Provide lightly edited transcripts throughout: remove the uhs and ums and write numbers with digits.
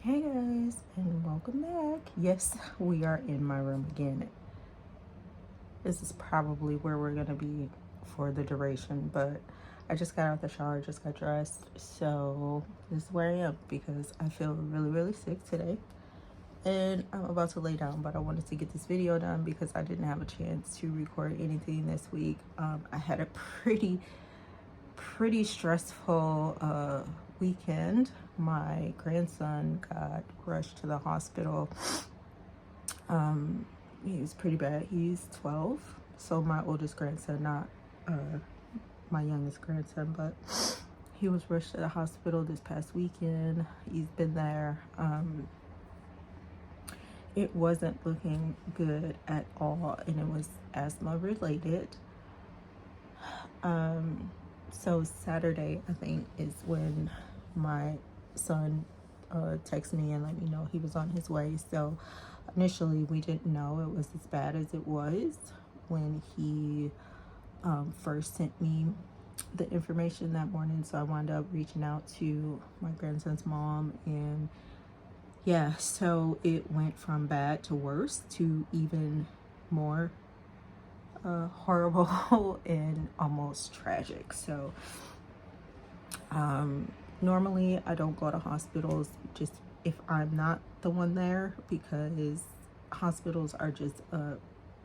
Hey guys, and welcome back. Yes, we are in my room again. This is probably where we're gonna be for the duration, but I just got out the shower, just got dressed, so this is where I am because I feel really, really sick today. And I'm about to lay down, but I wanted to get this video done because I didn't have a chance to record anything this week. I had a pretty stressful weekend. My grandson got rushed to the hospital. He was pretty bad. He's 12, so my oldest grandson, not my youngest grandson, but he was rushed to the hospital this past weekend. He's been there. It wasn't looking good at all, and it was asthma related. So Saturday, I think, is when my son texted me and let me know he was on his way. So initially, we didn't know it was as bad as it was when he first sent me the information that morning. So I wound up reaching out to my grandson's mom, and yeah, so it went from bad to worse to even more horrible and almost tragic. So normally I don't go to hospitals just if I'm not the one there, because hospitals are just a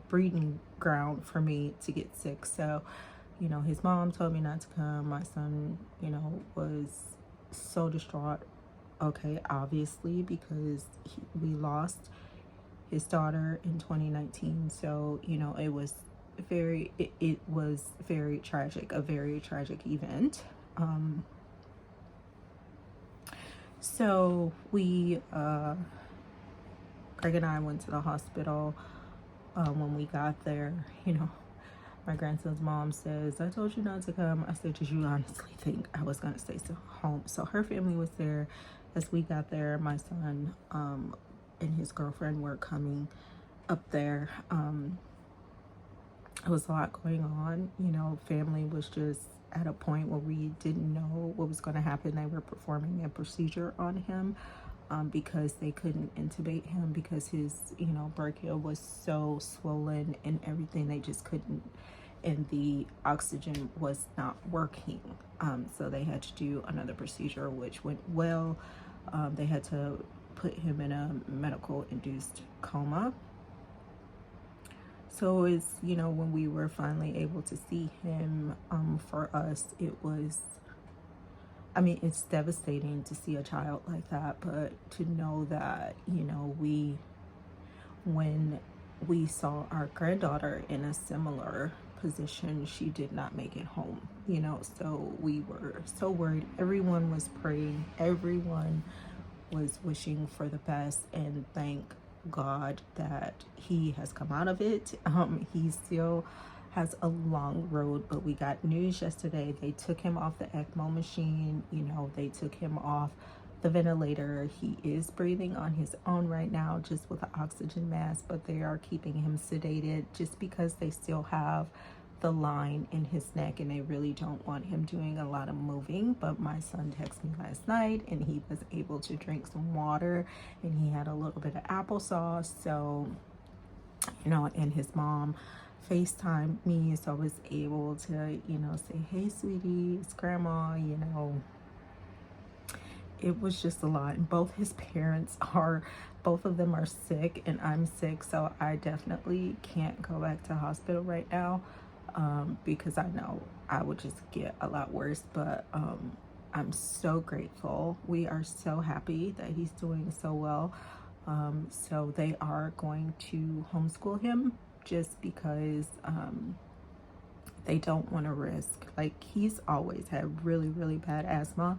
breeding ground for me to get sick. So his mom told me not to come. My son was so distraught, okay, obviously, because we lost his daughter in 2019. So it was it was very tragic, a very tragic event. So Greg and I went to the hospital. When we got there, my grandson's mom says, "I told you not to come." I said, "Did you honestly think I was gonna stay home?" So her family was there. As we got there, my son and his girlfriend were coming up there. It was a lot going on. Family was just at a point where we didn't know what was going to happen. They were performing a procedure on him because they couldn't intubate him because his, bronchial was so swollen and everything. They just couldn't, and the oxygen was not working. So they had to do another procedure, which went well. They had to put him in a medical induced coma. So it's, when we were finally able to see him, for us, it was, it's devastating to see a child like that, but to know that, when we saw our granddaughter in a similar position, she did not make it home, so we were so worried. Everyone was praying, everyone was wishing for the best, and thank God that he has come out of it. He still has a long road, but we got news yesterday. They took him off the ECMO machine. They took him off the ventilator. He is breathing on his own right now, just with an oxygen mask, but they are keeping him sedated just because they still have the line in his neck and they really don't want him doing a lot of moving. But my son texted me last night and he was able to drink some water and he had a little bit of applesauce. So and his mom FaceTimed me, so I was able to say, "Hey sweetie, it's grandma." It was just a lot, and both of them are sick and I'm sick, so I definitely can't go back to hospital right now, because I know I would just get a lot worse. But I'm so grateful. We are so happy that he's doing so well. So they are going to homeschool him just because they don't want to risk, like, he's always had really, really bad asthma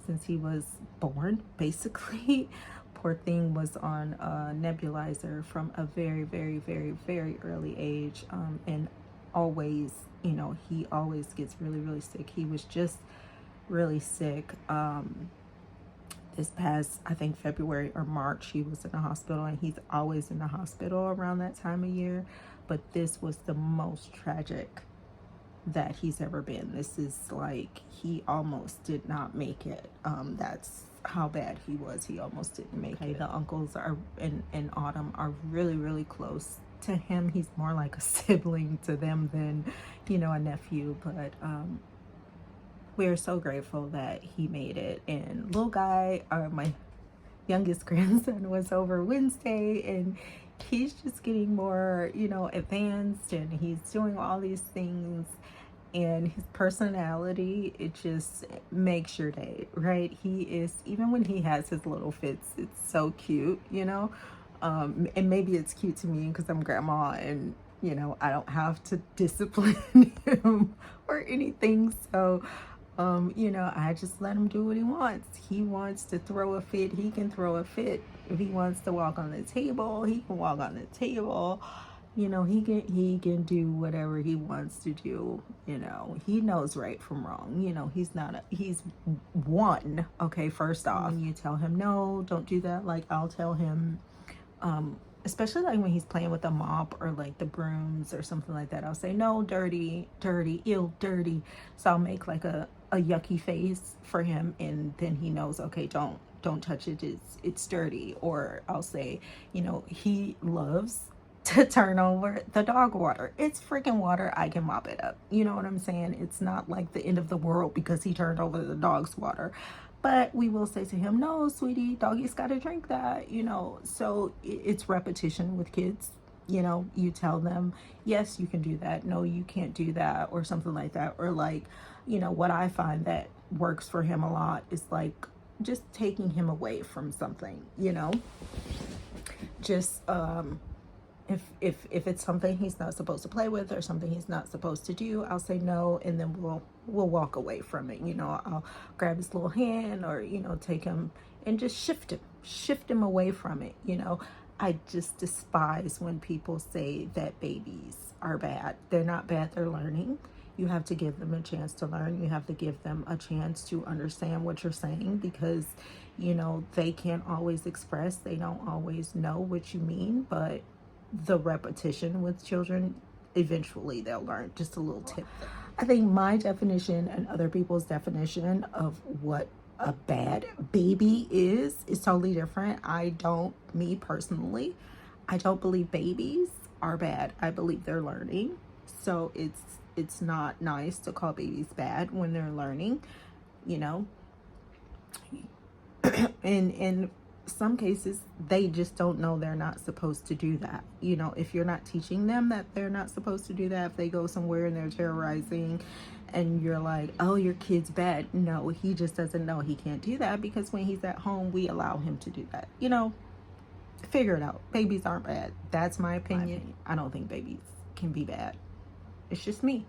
since he was born, basically. Poor thing was on a nebulizer from a very, very, very, very early age, and always, he always gets really, really sick. He was just really sick. This past, I think, February or March, he was in the hospital, and he's always in the hospital around that time of year. But this was the most tragic that he's ever been. This is like, he almost did not make it. That's how bad he was. He almost didn't make it. The uncles are in Autumn are really, really close to him. He's more like a sibling to them than, you know, a nephew. But we're so grateful that he made it. And little guy, my youngest grandson, was over Wednesday, and he's just getting more, you know, advanced, and he's doing all these things, and his personality, it just makes your day, right? He is, even when he has his little fits, it's so cute, you know. And maybe it's cute to me because I'm grandma, and you know, I don't have to discipline him or anything. So you know, I just let him do what he wants. He wants to throw a fit, he can throw a fit. If he wants to walk on the table, he can walk on the table. You know, he can do whatever he wants to do. You know, he knows right from wrong. You know, he's one. Okay, first off, when you tell him no, don't do that, like I'll tell him, especially like when he's playing with the mop or like the brooms or something like that, I'll say, no, dirty, ew, dirty. So I'll make like a yucky face for him, and then he knows, okay, don't touch it, it's dirty. Or I'll say, you know, he loves to turn over the dog water. It's freaking water, I can mop it up. You know what I'm saying? It's not like the end of the world because he turned over the dog's water. But we will say to him, no, sweetie, doggy's got to drink that, you know. So it's repetition with kids. You know, you tell them, yes, you can do that. No, you can't do that, or something like that. Or like, you know, what I find that works for him a lot is like just taking him away from something, you know. Just if it's something he's not supposed to play with or something he's not supposed to do, I'll say no, and then we'll walk away from it. You know, I'll grab his little hand, or you know, take him and just shift him away from it. You know, I just despise when people say that babies are bad. They're not bad, they're learning. You have to give them a chance to learn. You have to give them a chance to understand what you're saying, because you know, they can't always express, they don't always know what you mean. But the repetition with children, eventually they'll learn. Just a little tip. I think my definition and other people's definition of what a bad baby is totally different. Me personally, I don't believe babies are bad. I believe they're learning. So it's not nice to call babies bad when they're learning, you know. In some cases, they just don't know they're not supposed to do that. You know, if you're not teaching them that they're not supposed to do that, if they go somewhere and they're terrorizing and you're like, oh, your kid's bad. No, he just doesn't know he can't do that, because when he's at home, we allow him to do that. You know, figure it out. Babies aren't bad. That's my opinion. I don't think babies can be bad. It's just me.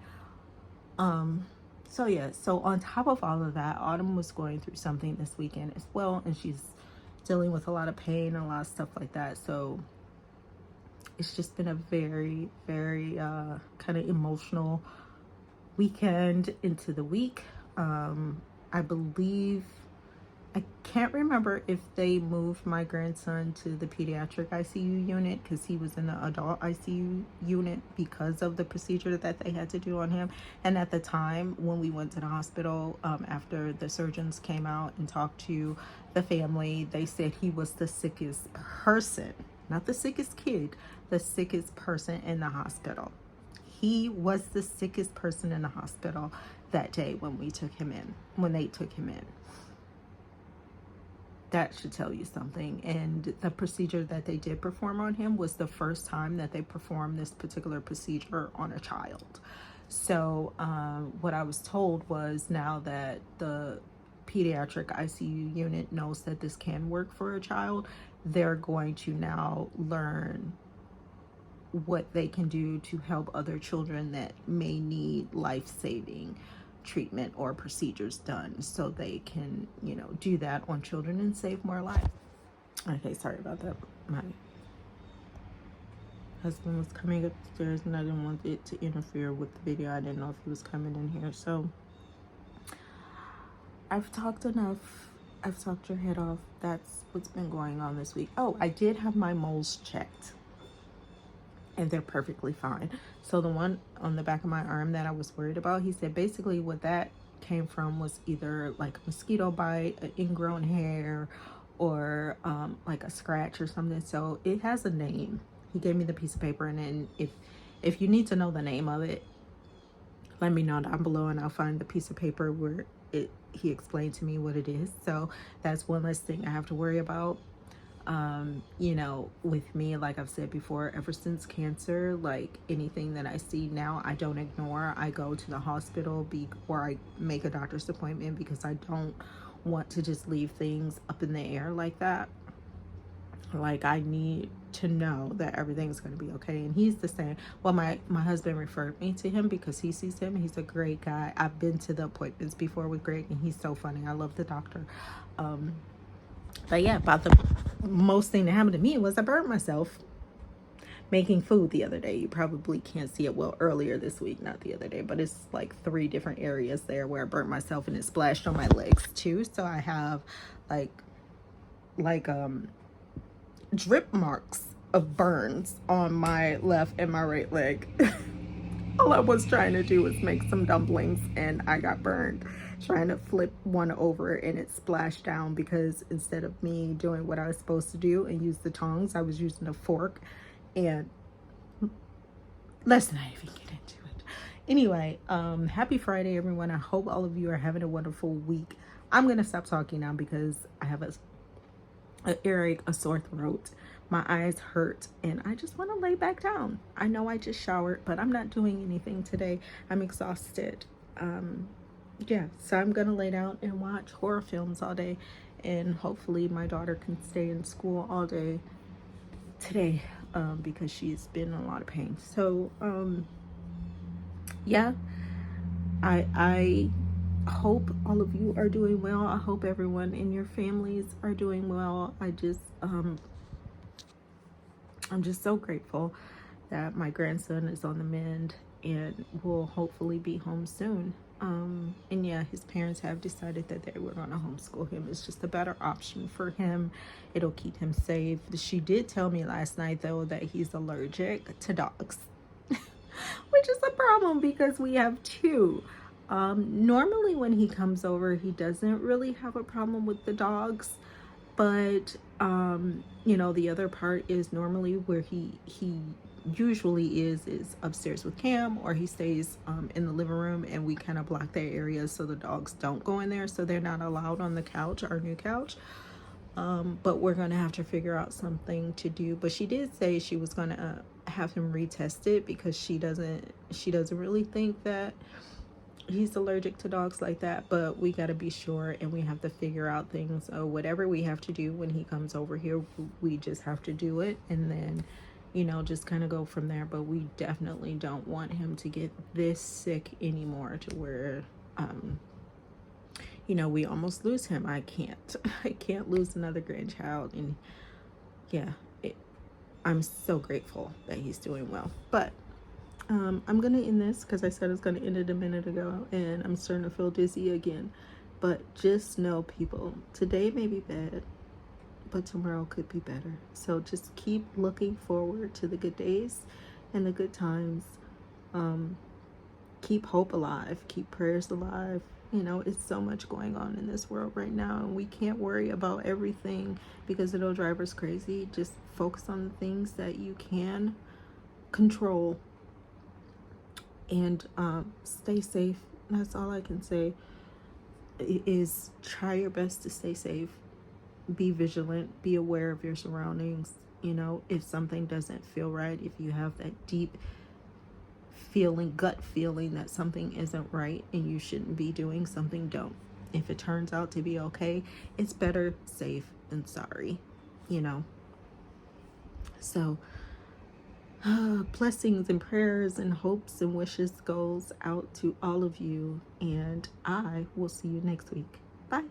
So yeah, so on top of all of that, Autumn was going through something this weekend as well, and she's dealing with a lot of pain and a lot of stuff like that. So it's just been a very, very kind of emotional weekend into the week. I believe, I can't remember if they moved my grandson to the pediatric ICU unit, because he was in the adult ICU unit because of the procedure that they had to do on him. And at the time when we went to the hospital, after the surgeons came out and talked to the family, they said he was the sickest person, not the sickest kid, the sickest person in the hospital. He was the sickest person in the hospital that day when they took him in. That should tell you something. And the procedure that they did perform on him was the first time that they performed this particular procedure on a child. So what I was told was, now that the pediatric ICU unit knows that this can work for a child, they're going to now learn what they can do to help other children that may need life-saving treatment or procedures done, so they can, you know, do that on children and save more lives. Okay, sorry about that. My husband was coming upstairs and I didn't want it to interfere with the video. I didn't know if he was coming in here. So I've talked enough. I've talked your head off. That's what's been going on this week. Oh, I did have my moles checked, and they're perfectly fine. So the one on the back of my arm that I was worried about, he said basically what that came from was either like a mosquito bite, an ingrown hair, or like a scratch or something. So it has a name. He gave me the piece of paper, and then if you need to know the name of it, let me know down below and I'll find the piece of paper where he explained to me what it is. So that's one less thing I have to worry about. You know, with me, like I've said before, ever since cancer, like anything that I see now, I don't ignore. I go to the hospital or I make a doctor's appointment, because I don't want to just leave things up in the air like that. Like, I need to know that everything's going to be okay. And he's the same. Well, my husband referred me to him because he sees him. He's a great guy. I've been to the appointments before with Greg, and he's so funny. I love the doctor. But yeah, about the most thing that happened to me was I burned myself making food the other day. You probably can't see it well earlier this week, not the other day, but it's like 3 different areas there where I burnt myself, and it splashed on my legs too. So I have like drip marks of burns on my left and my right leg. All I was trying to do was make some dumplings, and I got burned trying to flip one over, and it splashed down because instead of me doing what I was supposed to do and use the tongs, I was using a fork. And let's not even get into it. Anyway, happy Friday, everyone. I hope all of you are having a wonderful week. I'm gonna stop talking now because I have an earache, a sore throat, my eyes hurt, and I just want to lay back down. I know I just showered, but I'm not doing anything today. I'm exhausted. Yeah, so I'm gonna lay down and watch horror films all day, and hopefully my daughter can stay in school all day today, because she's been in a lot of pain. So yeah, I hope all of you are doing well. I hope everyone in your families are doing well. I'm just so grateful that my grandson is on the mend and will hopefully be home soon. And yeah, his parents have decided that they were going to homeschool him. It's just a better option for him. It'll keep him safe. She did tell me last night, though, that he's allergic to dogs, which is a problem because we have 2. Normally when he comes over, he doesn't really have a problem with the dogs, but you know, the other part is normally where he usually is upstairs with Cam, or he stays in the living room, and we kind of block their areas so the dogs don't go in there, so they're not allowed on the couch, our new couch. But we're gonna have to figure out something to do. But she did say she was gonna have him retested, because she doesn't really think that he's allergic to dogs like that. But we got to be sure, and we have to figure out things. Whatever we have to do when he comes over here, we just have to do it, and then, you know, just kind of go from there. But we definitely don't want him to get this sick anymore, to where you know, we almost lose him. I can't lose another grandchild. And yeah, I'm so grateful that he's doing well. But I'm gonna end this because I said I was gonna end it a minute ago, and I'm starting to feel dizzy again. But just know, people, today may be bad, but tomorrow could be better. So just keep looking forward to the good days and the good times. Keep hope alive, keep prayers alive. You know, it's so much going on in this world right now, and we can't worry about everything because it'll drive us crazy. Just focus on the things that you can control, and stay safe. That's all I can say, is try your best to stay safe. Be vigilant, be aware of your surroundings. You know, if something doesn't feel right, if you have that deep gut feeling that something isn't right and you shouldn't be doing something, don't. If it turns out to be okay, it's better safe than sorry, you know. So blessings and prayers and hopes and wishes goes out to all of you, and I will see you next week. Bye.